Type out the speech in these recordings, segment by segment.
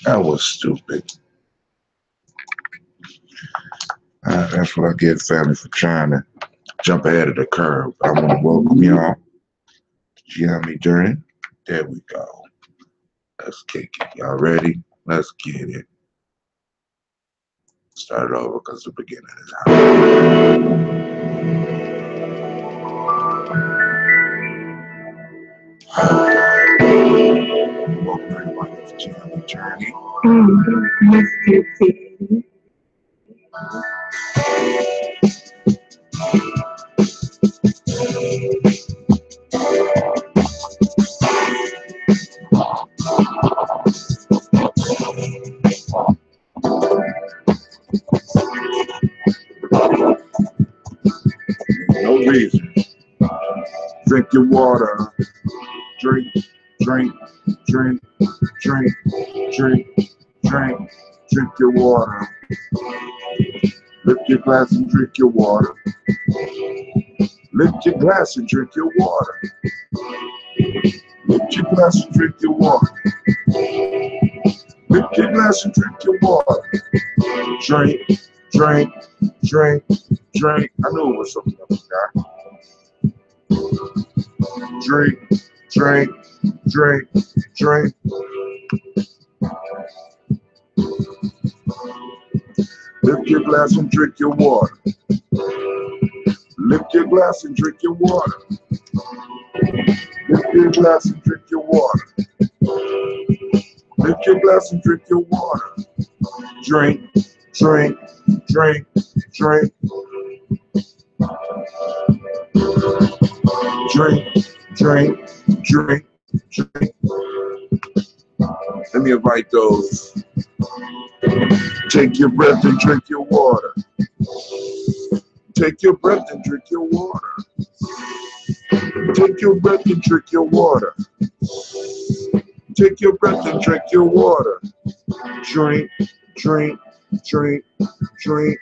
That was stupid. That's what I get, family, for trying to jump ahead of the curve. I want to welcome y'all to Gye-Nyame Journey. There we go. Let's kick it. Y'all ready? Let's get it. Start it over because the beginning is welcome everybody to Gye-Nyame Journey. No reason. Drink your water. Drink, drink, drink, drink, drink, drink. Drink your water. Lift your glass and drink your water. Lift your glass and drink your water. Lift your glass and drink your water. Lift your glass and drink your water. Drink, drink, drink, drink. I knew it was something else, guy. Drink, drink, drink, drink. Lift your glass and drink your water. Lift your glass and drink your water. Lift your glass and drink your water. Lift your glass and drink your water. Drink, drink, drink, drink. Drink, drink, drink, drink. Let me invite those. Take your breath and drink your water. Take your breath and drink your water. Take your breath and drink your water. Take your breath and drink your water. Drink, drink, drink, drink.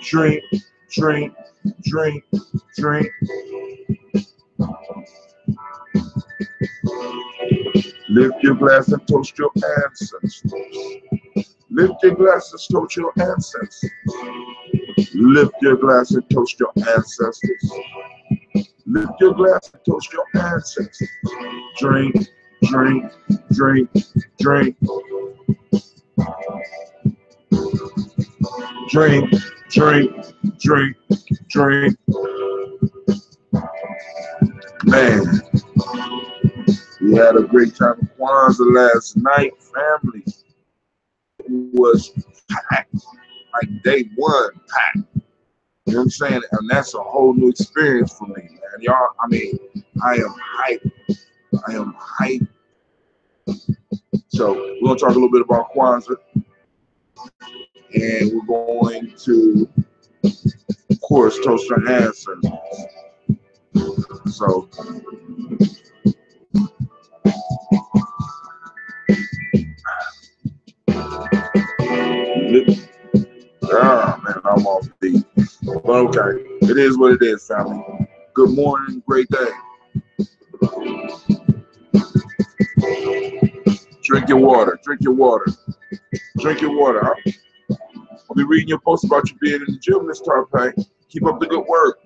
Drink, drink, drink, drink. Lift your glass and toast your ancestors. Lift your glass and toast your ancestors. Lift your glass and toast your ancestors. Lift your glass and toast your ancestors. Drink, drink, drink, drink. Drink, drink, drink, drink. Man, we had a great time at Kwanzaa last night, family. It was packed, like day one packed. You know what I'm saying? And that's a whole new experience for me, man. Y'all, I mean, I am hyped. I am hyped. So we're gonna talk a little bit about Kwanzaa. And we're going to, of course, toast our ancestors. So man, I'm off beat. But okay, it is what it is, family. Good morning, great day. Drink your water, drink your water, drink your water. I'll be reading your post about you being in the gym this time, hey. Keep up the good work.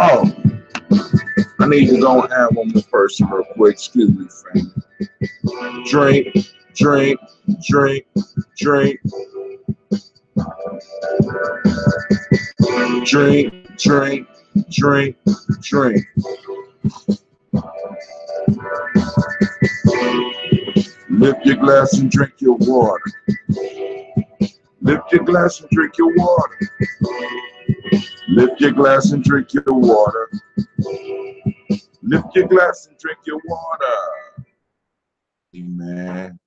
Oh, I need to go and add one more person real quick. Excuse me, family. Drink, drink, drink, drink. Drink, drink, drink, drink. Lift your glass and drink your water. Lift your glass and drink your water. Lift your glass and drink your water. Lift your glass and drink your water. Man,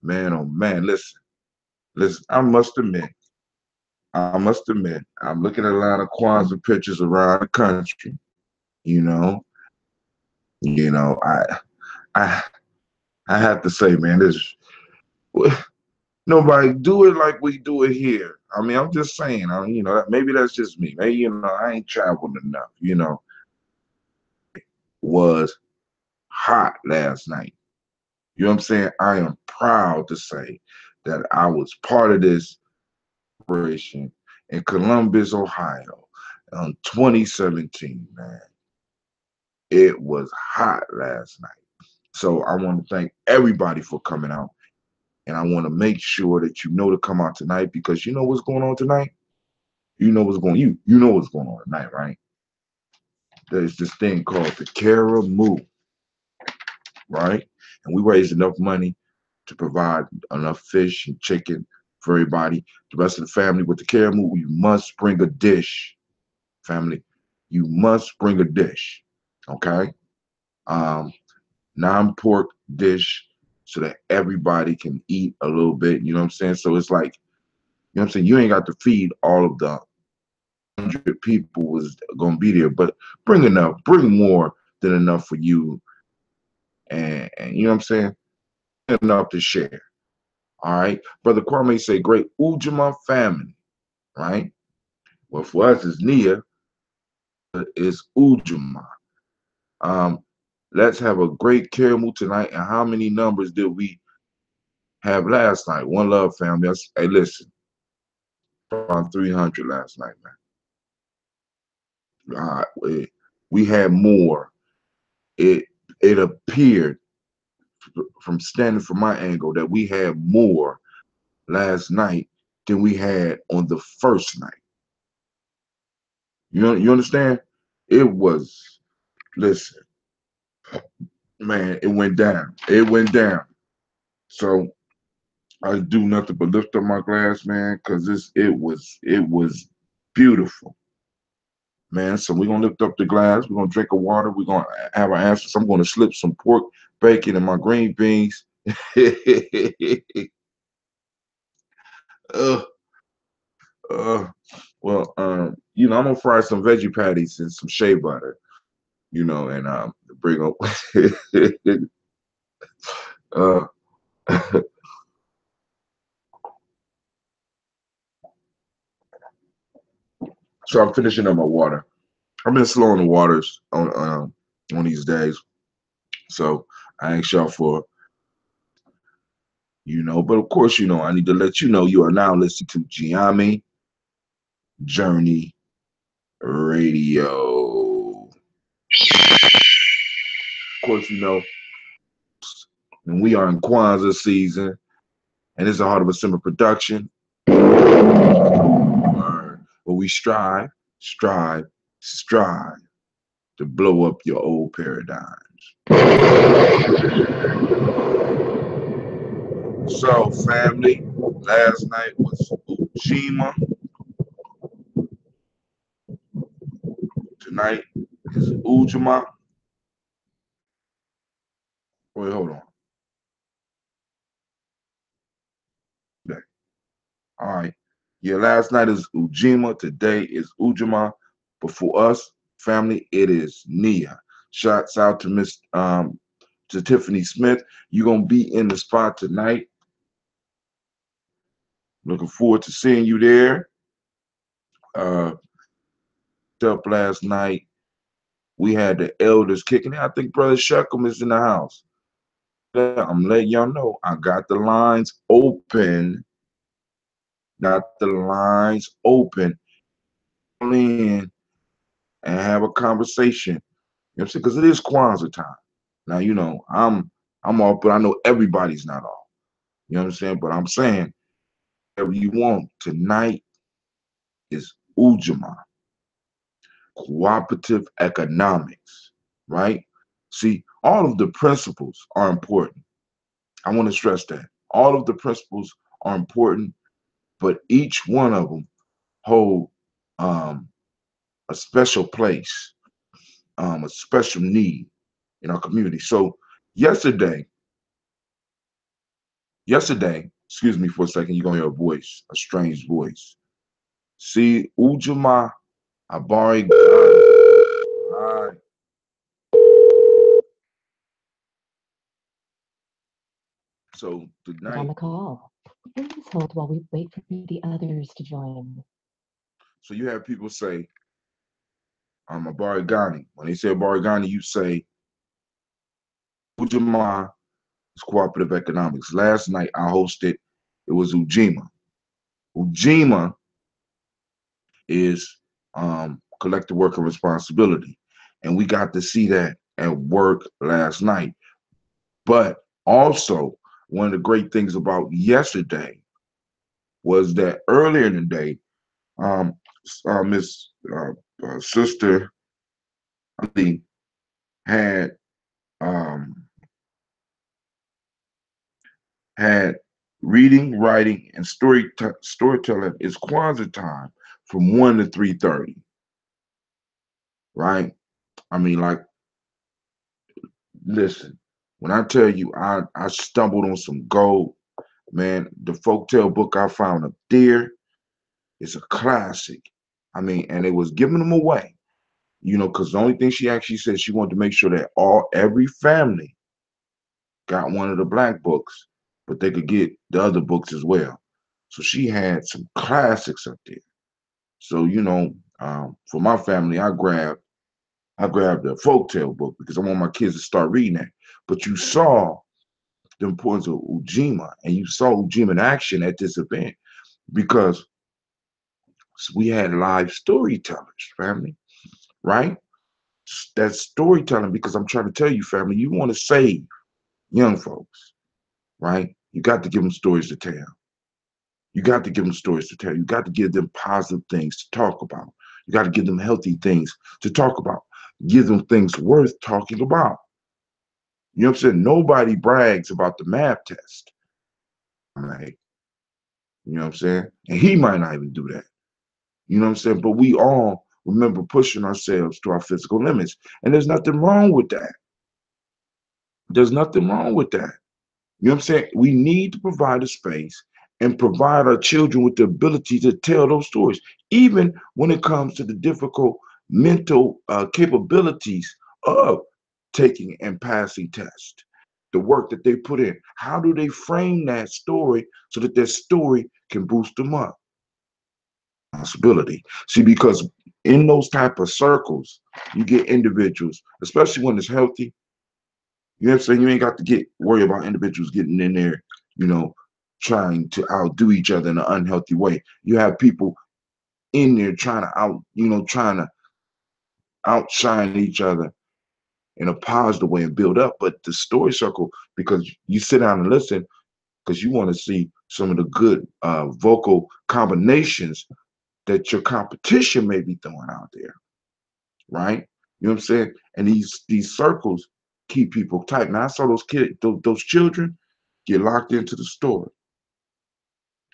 man, oh man, listen, I must admit, I'm looking at a lot of Kwanzaa pictures around the country. You know, I have to say, man, Nobody do it like we do it here. I mean, I'm just saying, you know, maybe that's just me. Maybe, you know, I ain't traveled enough, you know. Was hot last night. You know what I'm saying? I am proud to say that I was part of this operation in Columbus, Ohio, 2017, man. It was hot last night. So I want to thank everybody for coming out. And I want to make sure that you know to come out tonight because you know what's going on tonight? You know what's going on tonight, right? There's this thing called the Karamu, right? And we raised enough money to provide enough fish and chicken for everybody. The rest of the family with the Karamu, you must bring a dish, family. You must bring a dish, okay? Um, non-pork dish so that everybody can eat a little bit. You know what I'm saying? So it's like, you know what I'm saying? You ain't got to feed all of the 100 people was gonna be there, but bring enough, bring more than enough for you, and you know what I'm saying? Enough to share. All right, brother Kwame say, great UJAMAA family, right? Well, for us, it's Nia, it's UJAMAA. Um, let's have a great Karamu tonight. And how many numbers did we have last night? One love, family. Hey, listen, around 300 last night, man. We had more. It it appeared from standing from my angle that we had more last night than we had on the first night. You understand? It was, listen, man, it went down. It went down. So I do nothing but lift up my glass, man, because it was beautiful. Man, so we're gonna lift up the glass, we're gonna drink a water, we're gonna have our answers. I'm gonna slip some pork bacon in my green beans. uh, uh, well, you know, I'm gonna fry some veggie patties and some shea butter, you know, and bring up uh so I'm finishing up my water. I've been slow on the waters on these days. So I ask y'all for, you know, but of course, you know, I need to let you know you are now listening to Gye-Nyame Journey Radio. Of course, you know, when we are in Kwanzaa season, and it's a Heart of a Simmer production, where we strive to blow up your old paradigms. So, family, last night was UJAMAA. Tonight is UJAMAA. Wait, hold on. Okay. All right. Yeah, last night is UJAMAA. Today is UJAMAA. But for us, family, it is Nia. Shouts out to Miss to Tiffany Smith. You're gonna be in the spot tonight. Looking forward to seeing you there. Uh, up last night. We had the elders kicking it. I think Brother Sheckham is in the house. I'm letting y'all know I got the lines open. Got the lines open. In and have a conversation. You know what I'm saying? Because it is Kwanzaa time. Now, you know, I'm off, but I know everybody's not off. You know what I'm saying? But I'm saying whatever you want. Tonight is UJAMAA, cooperative economics, right? See, all of the principles are important. I want to stress that. All of the principles are important, but each one of them hold um, a special place, a special need in our community. So yesterday, excuse me for a second, you're gonna hear a voice, a strange voice. See, UJAMAA Abari. So tonight, on the call. Please hold while we wait for the others to join. So you have people say, I'm a Barigani. When they say Barigani, you say UJAMAA is cooperative economics. Last night I hosted, it was UJAMAA. UJAMAA is collective worker responsibility. And we got to see that at work last night. But also, one of the great things about yesterday was that earlier in the day, Miss Sister Lee had um, had reading, writing, and storytelling is Kwanzaa time from 1 to 3:30. Right? I mean, like, listen, when I tell you I stumbled on some gold, man, the folktale book I found up there is a classic. I mean, and it was giving them away, because the only thing she actually said, she wanted to make sure that every family got one of the black books, but they could get the other books as well. So she had some classics up there. So for my family, I grabbed the folktale book because I want my kids to start reading that. But you saw the importance of UJAMAA, and you saw UJAMAA in action at this event because we had live storytellers, family, right? That's storytelling because I'm trying to tell you, family, you want to save young folks, right? You got to give them stories to tell. You got to give them stories to tell. You got to give them positive things to talk about. You got to give them healthy things to talk about. Give them things worth talking about. You know what I'm saying? Nobody brags about the math test. Right? You know what I'm saying? And he might not even do that. You know what I'm saying? But we all remember pushing ourselves to our physical limits. And there's nothing wrong with that. There's nothing wrong with that. You know what I'm saying? We need to provide a space and provide our children with the ability to tell those stories, even when it comes to the difficult mental capabilities of taking and passing tests. The work that they put in. How do they frame that story so that their story can boost them up? Responsibility. See, because in those type of circles, you get individuals, especially when it's healthy. You know what I'm saying? You ain't got to worry about individuals getting in there, you know, trying to outdo each other in an unhealthy way. You have people in there trying to outshine each other in a positive way and build up. But the story circle, because you sit down and listen, because you want to see some of the good vocal combinations that your competition may be throwing out there, right? You know what I'm saying? And these circles keep people tight. Now I saw those kids, those children get locked into the story,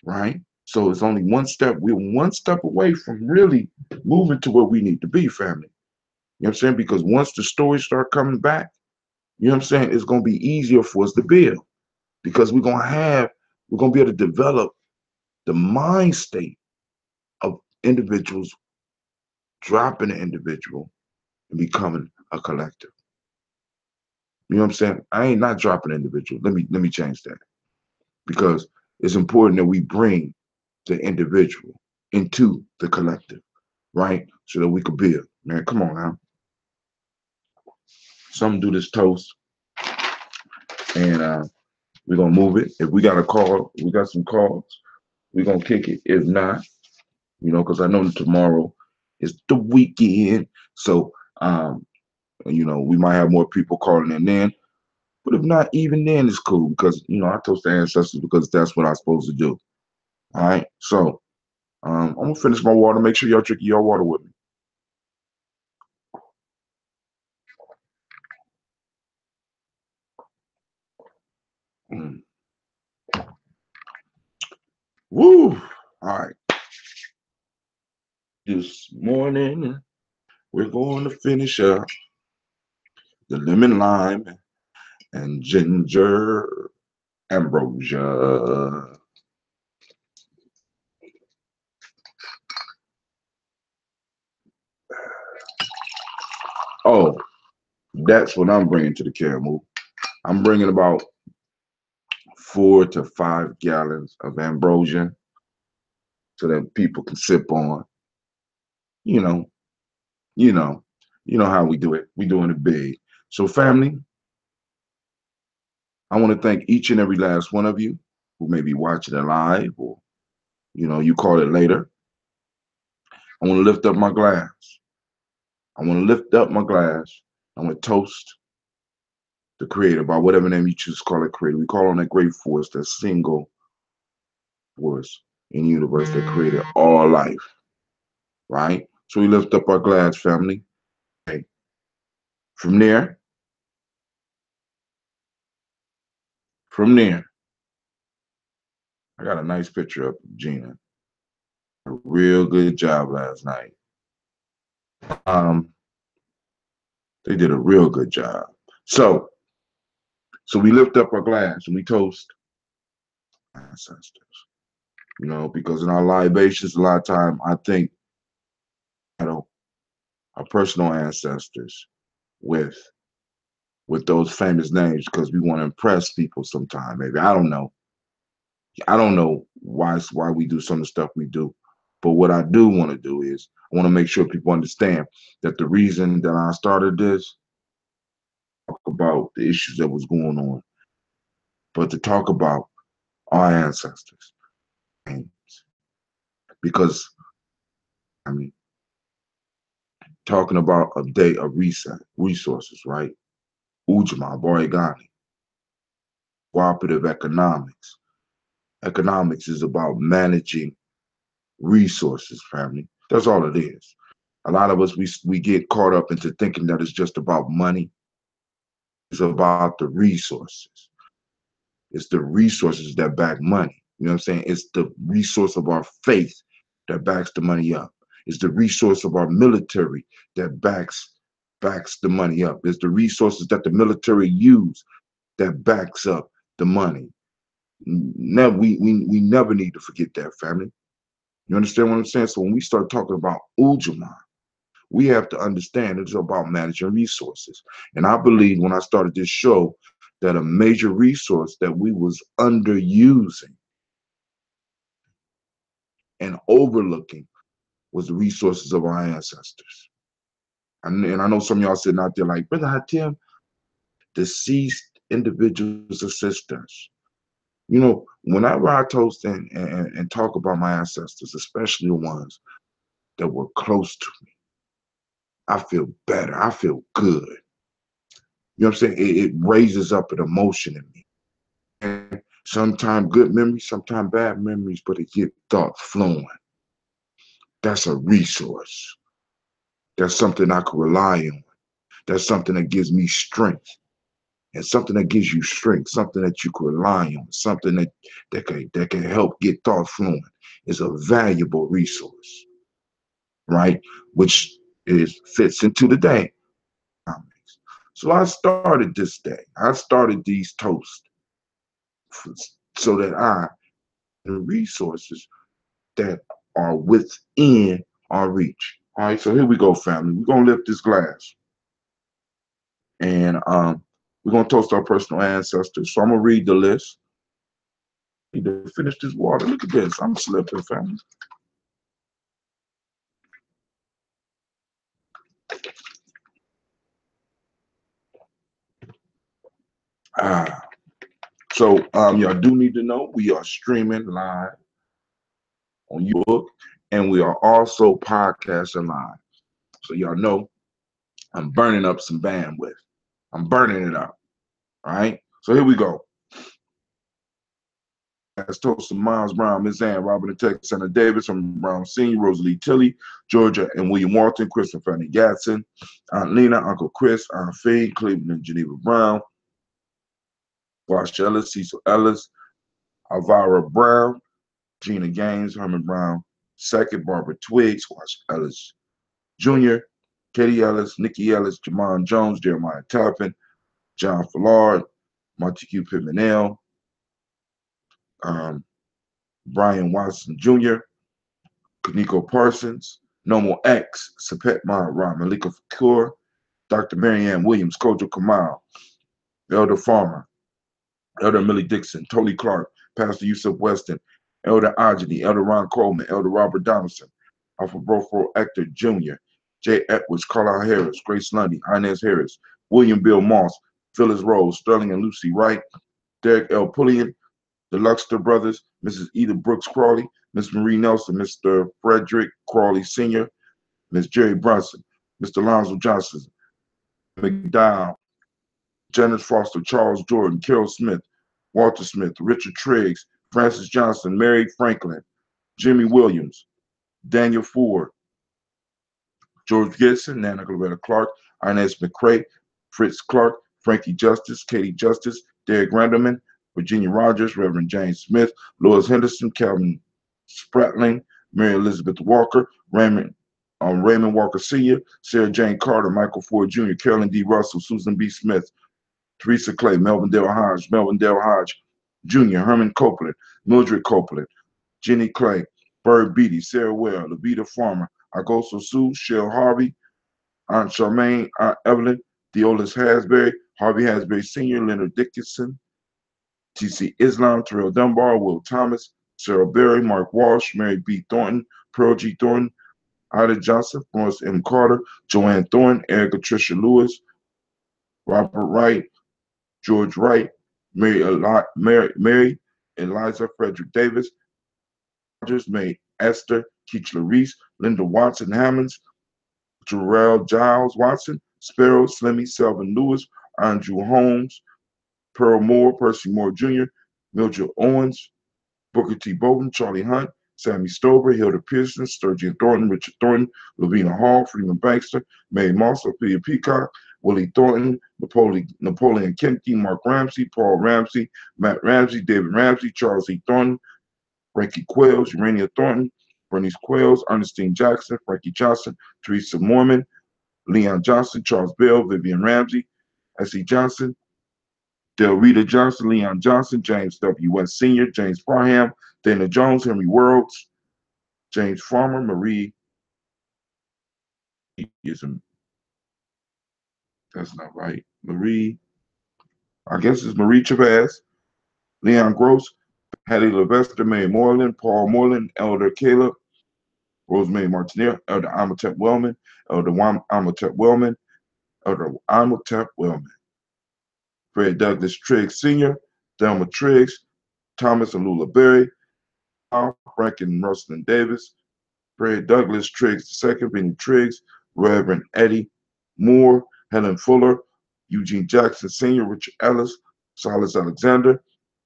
right? So it's only one step. We're one step away from really moving to where we need to be, family. You know what I'm saying? Because once the stories start coming back, you know what I'm saying, it's gonna be easier for us to build because we're gonna be able to develop the mind state of individuals dropping an individual and becoming a collective. You know what I'm saying? I ain't not dropping an individual. Let me change that because it's important that we bring the individual into the collective, right? So that we could build. Man, come on now. Some do this toast, and we're gonna move it. If we got a call, we got some calls. We're gonna kick it. If not, because I know that tomorrow is the weekend, so we might have more people calling in then. But if not, even then it's cool because I toast the ancestors because that's what I'm supposed to do. All right. So I'm gonna finish my water. Make sure y'all drink your water with me. Mm. Woo! All right. This morning we're going to finish up the lemon lime and ginger ambrosia. Oh, that's what I'm bringing to the caramel. I'm bringing about 4 to 5 gallons of ambrosia so that people can sip on. You know, you know, you know how we do it. We doing it big. So family, I want to thank each and every last one of you who may be watching it live or, you call it later. I want to lift up my glass. I want to lift up my glass. I want to toast the creator by whatever name you choose to call it creator. We call on that great force, that single force in the universe that created all life, right? So we lift up our glass, family. Okay. From there, I got a nice picture up of Gina. A real good job last night. They did a real good job. So we lift up our glass and we toast ancestors. Because in our libations, a lot of time I think, our personal ancestors with those famous names because we want to impress people sometime. Maybe I don't know. I don't know why we do some of the stuff we do. But what I do want to do is I want to make sure people understand that the reason that I started this, talk about the issues that was going on, but to talk about our ancestors. Because talking about a day of resources, right? UJAMAA, Borigani, cooperative economics. Economics is about managing resources, family. That's all it is. A lot of us, we get caught up into thinking that it's just about money. It's about the resources. It's the resources that back money. You know what I'm saying? It's the resource of our faith that backs the money up. It's the resource of our military that backs the money up. It's the resources that the military use that backs up the money. Never, we never need to forget that, family. You understand what I'm saying? So when we start talking about UJAMAA, we have to understand it's about managing resources. And I believe when I started this show that a major resource that we was underusing and overlooking was the resources of our ancestors. And I know some of y'all sitting out there like, Brother Hatim, deceased individuals or sisters. Whenever I toast and talk about my ancestors, especially the ones that were close to me, I feel better. I feel good. You know what I'm saying? It raises up an emotion in me. And sometimes good memories, sometimes bad memories, but it gets thoughts flowing. That's a resource. That's something I can rely on. That's something that gives me strength. And something that gives you strength, something that you can rely on, something that can help get thoughts flowing is a valuable resource, right? Which fits into the day. So I started this day. I started these toasts so that the resources that are within our reach. All right, so here we go, family. We're gonna lift this glass, and we're gonna toast our personal ancestors. So I'm gonna read the list. I need to finish this water. Look at this. I'm slipping, family. Ah, so y'all do need to know we are streaming live on YouTube, and we are also podcasting live. So y'all know I'm burning up some bandwidth. I'm burning it up. All right. So here we go. As toast to Miles Brown, Miss Ann, Robert and Tech, Senator Davis from Brown Sr., Rosalie Tilley, Georgia, and William Walton, Chris and Fanny Gatson, Aunt Lena, Uncle Chris, Aunt Fee, Cleveland and Geneva Brown, Wash Ellis, Cecil Ellis, Alvara Brown, Gina Gaines, Herman Brown, Second, Barbara Twiggs, Wash Ellis Jr., Katie Ellis, Nikki Ellis, Jamon Jones, Jeremiah Tappin, John Fallard, Montague Pimenel, Brian Watson Jr., Kaniko Parsons, Nomo X, Sapet Ra, Malika Fakur, Dr. Marianne Williams, Kojo Kamal, Elder Farmer, Elder Millie Dixon, Tony Clark, Pastor Yusuf Weston, Elder Ajani, Elder Ron Coleman, Elder Robert Donaldson, Alpha Brofo Ector Jr., Jay Edwards, Carlisle Harris, Grace Lundy, Inez Harris, William Bill Moss, Phyllis Rose, Sterling and Lucy Wright, Derek L. Pulliam, the Luxter brothers, Mrs. Edith Brooks Crawley, Miss Marie Nelson, Mr. Frederick Crawley Sr., Miss Jerry Brunson, Mr. Lonzo Johnson, McDowell, Janice Foster, Charles Jordan, Carol Smith, Walter Smith, Richard Triggs, Francis Johnson, Mary Franklin, Jimmy Williams, Daniel Ford, George Gibson, Nana Loretta Clark, Inez McCrae, Fritz Clark, Frankie Justice, Katie Justice, Derek Randleman, Virginia Rogers, Reverend James Smith, Lois Henderson, Calvin Spratling, Mary Elizabeth Walker, Raymond Walker Sr., Sarah Jane Carter, Michael Ford Jr., Carolyn D. Russell, Susan B. Smith, Teresa Clay, Melvin Dale Hodge Jr., Herman Copeland, Mildred Copeland, Jenny Clay, Bird Beatty, Sarah Well, Levita Farmer, Agosto Sue, Shell Harvey, Aunt Charmaine, Aunt Evelyn, Deolis Hasbury, Harvey Hasbury Sr., Leonard Dickinson, T.C. Islam, Terrell Dunbar, Will Thomas, Sarah Berry, Mark Walsh, Mary B. Thornton, Pearl G. Thornton, Ida Johnson, Morris M. Carter, Joanne Thornton, Erica Tricia Lewis, Robert Wright, George Wright, Mary Eliza Frederick Davis, Rogers, May Esther, Keachla Reese, Linda Watson Hammonds, Jarrell Giles Watson, Sparrow, Slimmy, Selvin Lewis, Andrew Holmes, Pearl Moore, Percy Moore Jr., Mildred Owens, Booker T. Bolton, Charlie Hunt, Sammy Stover, Hilda Pearson, Sturgeon Thornton, Richard Thornton, Lavina Hall, Freeman Baxter, Mary Moss, Ophelia Peacock, Willie Thornton, Napoleon Kennedy, Mark Ramsey, Paul Ramsey, Matt Ramsey, David Ramsey, Charles E. Thornton, Frankie Quails, Urania Thornton, Bernice Quails, Ernestine Jackson, Frankie Johnson, Teresa Mormon, Leon Johnson, Charles Bell, Vivian Ramsey, S.E. Johnson, Del Rita Johnson, Leon Johnson, James W. West Sr., James Parham, Dana Jones, Henry Worlds, James Farmer, Marie, that's not right. Marie, I guess it's Marie Chavez, Leon Gross, Hattie Levester, Mary Moreland, Paul Moreland, Elder Caleb, Rosemary Martineau, Elder Amatep Wellman, Elder Amatep Wellman, Elder Amatep Wellman, Fred Douglas Triggs Sr., Thelma Triggs, Thomas Alula Berry, Franklin Rustin Davis, Fred Douglas Triggs II, Benny Triggs, Reverend Eddie Moore, Helen Fuller, Eugene Jackson Sr., Richard Ellis, Silas Alexander,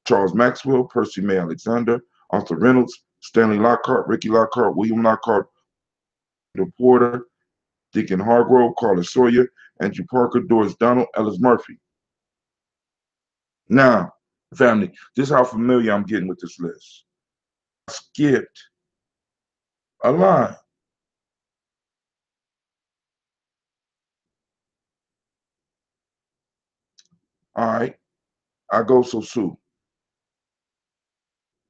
Charles Maxwell, Percy May Alexander, Arthur Reynolds, Stanley Lockhart, Ricky Lockhart, William Lockhart, Porter, Deacon Hargrove, Carlos Sawyer, Andrew Parker, Doris Donald, Ellis Murphy. Now, family, this is how familiar I'm getting with this list. I skipped a line. All right, I go so soon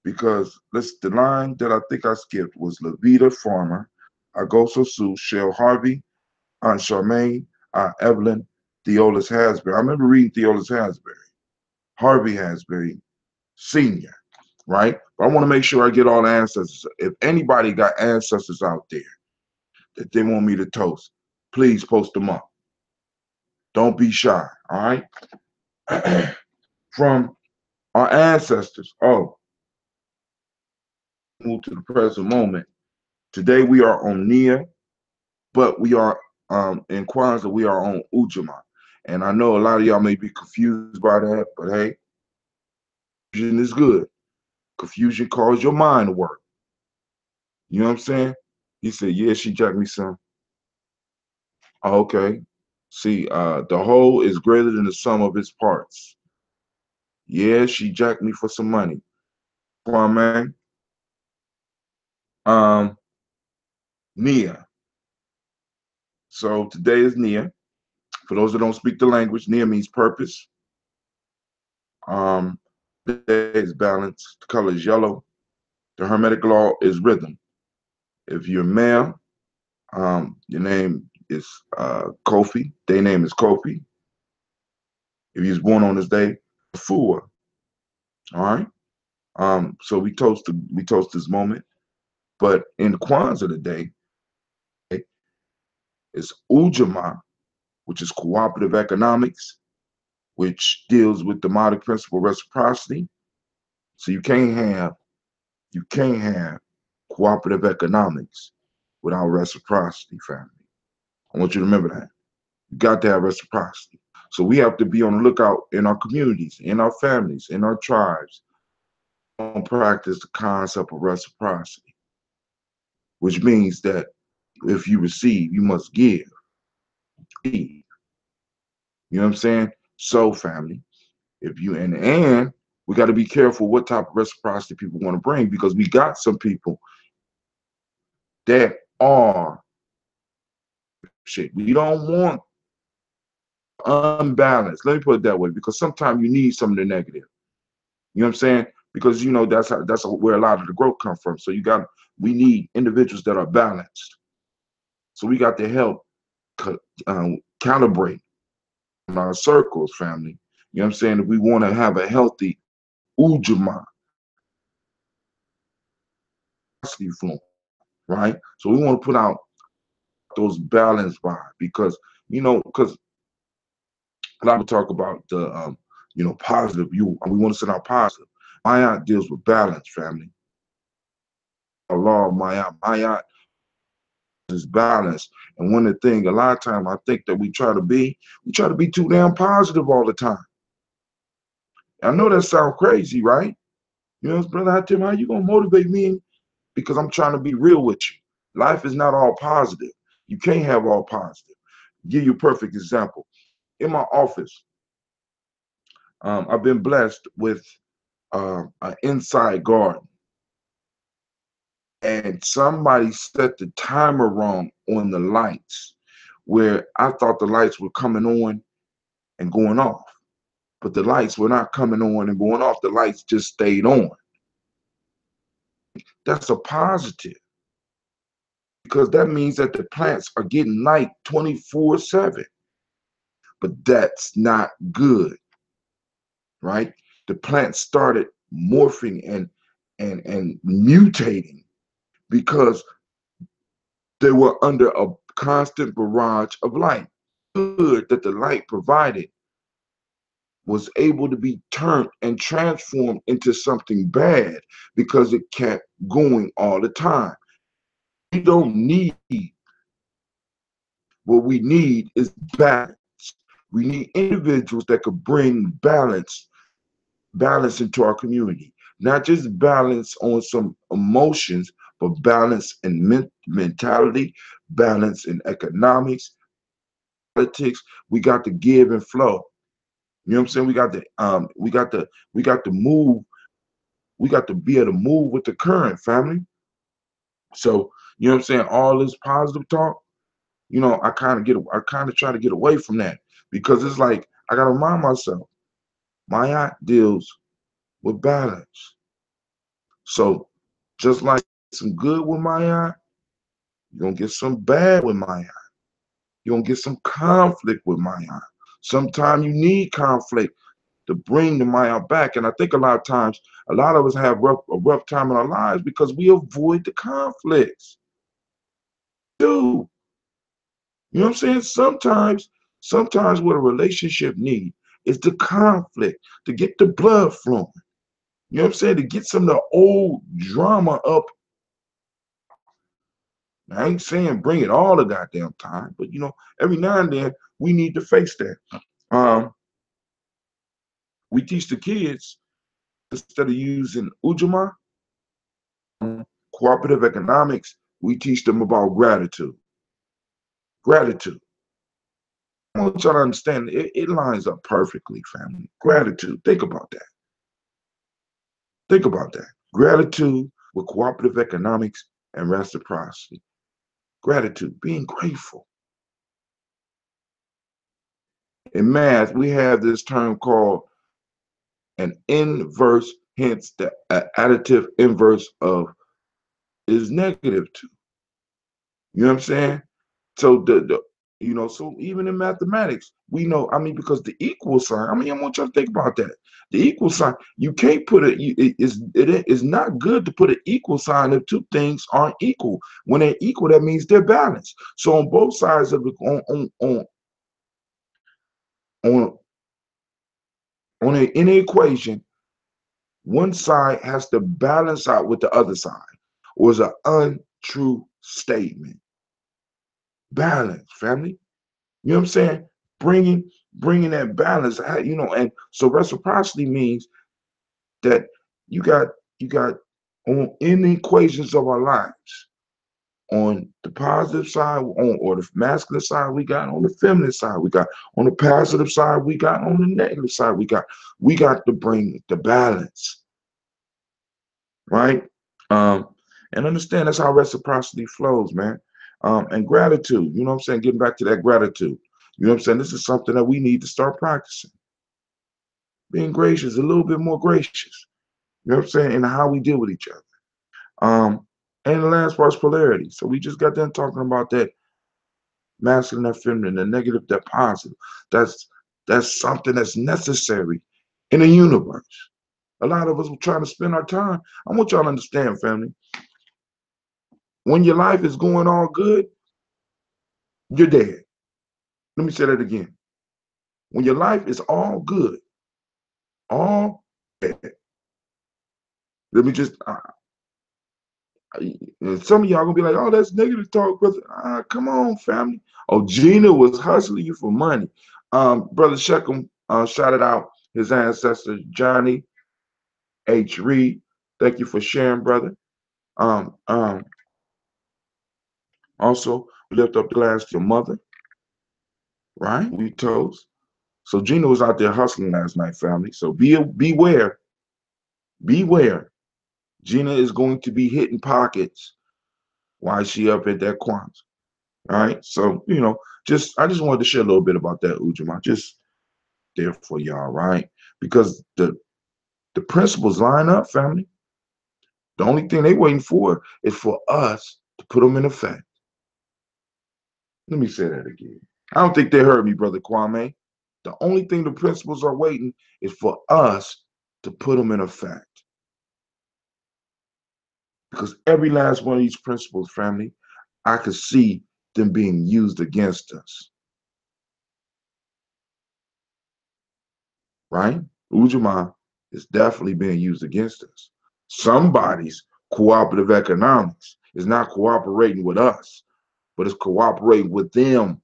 because the line that I think I skipped was Levita Farmer, I go so soon, Shell Harvey, Aunt Charmaine, Aunt Evelyn, Theolis Hasbury. I remember reading Theolis Hasbury, Harvey Hasbury Sr., right? But I want to make sure I get all the ancestors. If anybody got ancestors out there that they want me to toast, please post them up. Don't be shy, all right? From our ancestors. Oh, move to the present moment. Today we are on Nia, but we are in Kwanzaa, we are on UJAMAA. And I know a lot of y'all may be confused by that, but hey, confusion is good. Confusion calls your mind to work. You know what I'm saying? He said, yeah, she jacked me some. Oh, okay. See, the whole is greater than the sum of its parts. Yeah, she jacked me for some money. Kwame, um, Nia. So today is Nia. For those that don't speak the language, Nia means purpose. The day is balance. The color is yellow. The Hermetic law is rhythm. If you're male, your name is Kofi. Their name is Kofi. If you was born on this day, Fua. All right. So we toast this moment. But in Kwanzaa today, is UJAMAA, which is cooperative economics, which deals with the democratic principle of reciprocity. So you can't have cooperative economics without reciprocity, family. I want you to remember that. You got to have reciprocity. So we have to be on the lookout in our communities, in our families, in our tribes, and practice the concept of reciprocity, which means that if you receive, you must give. You know what I'm saying? So, family, if you and we got to be careful what type of reciprocity people want to bring, because we got some people that are shit. We don't want unbalanced. Let me put it that way, because sometimes you need some of the negative. You know what I'm saying? Because that's where a lot of the growth comes from. So we need individuals that are balanced. So we got to help calibrate in our circles, family. You know what I'm saying? If we want to have a healthy UJAMAA flow, right? So we want to put out those balanced vibes, because because a lot of people talk about the positive. We want to send out positive. Mayat deals with balance, family. Allah Mayat is balance. And one of the things, a lot of times I think that we try to be too damn positive all the time. I know that sounds crazy, right? You know, brother Tim, how you gonna motivate me? Because I'm trying to be real with you. Life is not all positive. You can't have all positive. Give you a perfect example. In my office, I've been blessed with an inside garden, and somebody set the timer wrong on the lights, where I thought the lights were coming on and going off, but the lights were not coming on and going off. The lights just stayed on. That's a positive, because that means that the plants are getting light 24/7. But that's not good, right? The plants started morphing and mutating because they were under a constant barrage of light. Good that the light provided was able to be turned and transformed into something bad because it kept going all the time. We don't need, what we need is balance. We need individuals that could bring balance into our community. Not just balance on some emotions, but balance in mentality, balance in economics, politics. We got to give and flow. You know what I'm saying? We got to move. We got to be able to move with the current, family. So, you know what I'm saying? All this positive talk, I kind of try to get away from that, because it's like I gotta remind myself, my art deals with balance. So just like some good with my eye, you're gonna get some bad with my eye. You're gonna get some conflict with my eye. Sometimes you need conflict to bring the Maya back. And I think a lot of times, a lot of us have a rough time in our lives because we avoid the conflicts. Dude, you know what I'm saying? Sometimes what a relationship needs is the conflict to get the blood flowing. You know what I'm saying? To get some of the old drama up. I ain't saying bring it all the goddamn time, but every now and then we need to face that. Um, we teach the kids, instead of using UJAMAA, cooperative economics, we teach them about gratitude. Gratitude. I want y'all to understand, it lines up perfectly, family. Gratitude. Think about that. Think about that. Gratitude with cooperative economics and reciprocity. Gratitude, being grateful. In math, we have this term called an inverse, hence the additive inverse of is -2. You know what I'm saying? So You know, so even in mathematics, we know, I mean, because the equal sign, I mean, I want y'all to think about that. The equal sign, you can't put it is not good to put an equal sign if two things aren't equal. When they're equal, that means they're balanced. So on both sides of the on in the equation, one side has to balance out with the other side, or is an untrue statement. Balance, family. You know what I'm saying? Bringing that balance, you know, and so reciprocity means that you got you got on in the equations of our lives, on the positive side, on or the masculine side, we got on the feminine side, we got on the positive side, we got on the negative side, we got to bring the balance, right? Um, and understand that's how reciprocity flows, man. And gratitude, you know what I'm saying? Getting back to that gratitude. You know what I'm saying? This is something that we need to start practicing. Being gracious, a little bit more gracious. You know what I'm saying? And how we deal with each other. And the last part is polarity. So we just got done talking about that masculine and feminine, the negative, that positive. That's that's something that's necessary in the universe. A lot of us are trying to spend our time. I want y'all to understand, family. When your life is going all good, you're dead. Let me say that again. When your life is all good, all dead. Let me just some of y'all gonna be like, "Oh, that's negative talk, brother." Come on, family. Oh, Gina was hustling you for money. Brother Sheckham shouted out his ancestor Johnny H. Reed. Thank you for sharing, brother. Um, um, Also, we lift up the glass to your mother, right? We toast. So Gina was out there hustling last night, family. So beware, beware. Gina is going to be hitting pockets while she up at that Kwanzaa. All right. So, you know, I just wanted to share a little bit about that, UJAMAA. Just there for y'all, right? Because the principles line up, family. The only thing they waiting for is for us to put them in effect. Let me say that again. I don't think they heard me, Brother Kwame. The only thing the principles are waiting is for us to put them in effect. Because every last one of these principles, family, I could see them being used against us, right? UJAMAA is definitely being used against us. Somebody's cooperative economics is not cooperating with us, but it's cooperating with them.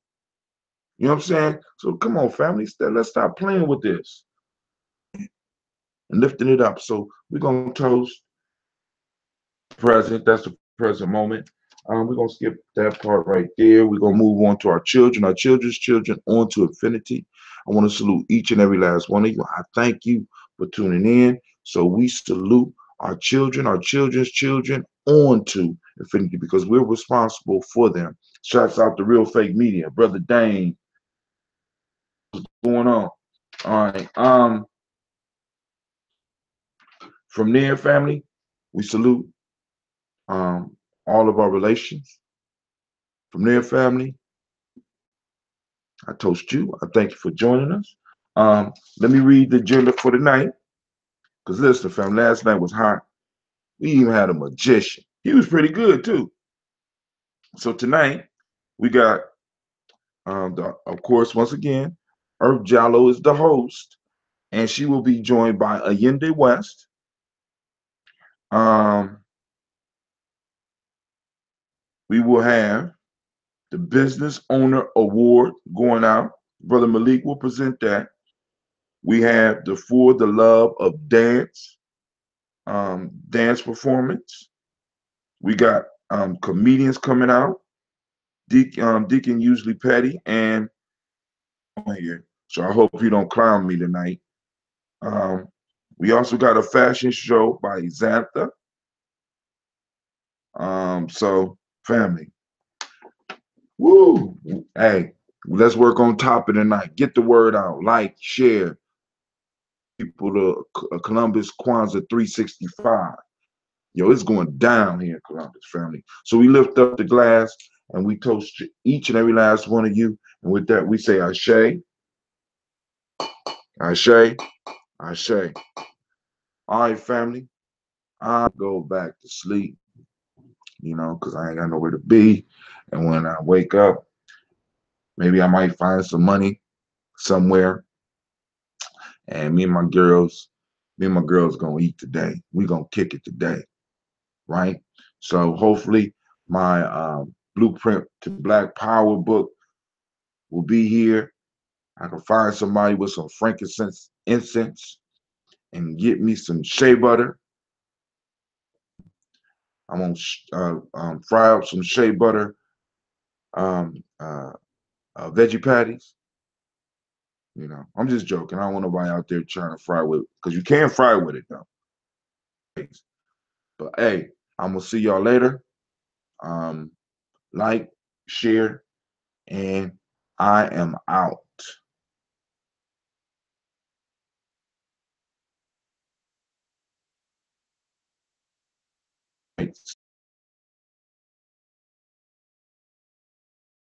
You know what I'm saying? So come on, family, let's stop playing with this and lifting it up. So we're going to toast present. That's the present moment. We're going to skip that part right there. We're going to move on to our children, our children's children, on to infinity. I want to salute each and every last one of you. I thank you for tuning in. So we salute our children, our children's children, on to infinity because we're responsible for them. Shouts out to Real Fake Media. Brother Dane, what's going on? All right. From there, family, we salute all of our relations. From there, family, I toast you. I thank you for joining us. Let me read the agenda for tonight. Because listen, family, last night was hot. We even had a magician. He was pretty good too. So tonight we got, of course, once again, Earth Jallo is the host, and she will be joined by Allende West. We will have the Business Owner Award going out. Brother Malik will present that. We have the For the Love of Dance, dance performance. We got comedians coming out. Deacon Usually Petty and on here. So I hope you don't clown me tonight. Um, we also got a fashion show by Xantha. So family, woo! Hey, let's work on top of the night. Get the word out. Like, share. People to Columbus Kwanzaa 365. Yo, it's going down here in Columbus, family. So we lift up the glass and we toast each and every last one of you. And with that, we say Ashe, Ashe, Ashe. All right, family. I go back to sleep, because I ain't got nowhere to be. And when I wake up, maybe I might find some money somewhere. And me and my girls gonna eat today. We gonna kick it today, right? So hopefully my Blueprint to Black Power book will be here. I can find somebody with some frankincense incense and get me some shea butter. I'm gonna fry up some shea butter um, uh, veggie patties. I'm just joking. I don't want nobody out there trying to fry with, because you can fry with it though. But hey, I'm gonna see y'all later. Like, share, and I am out.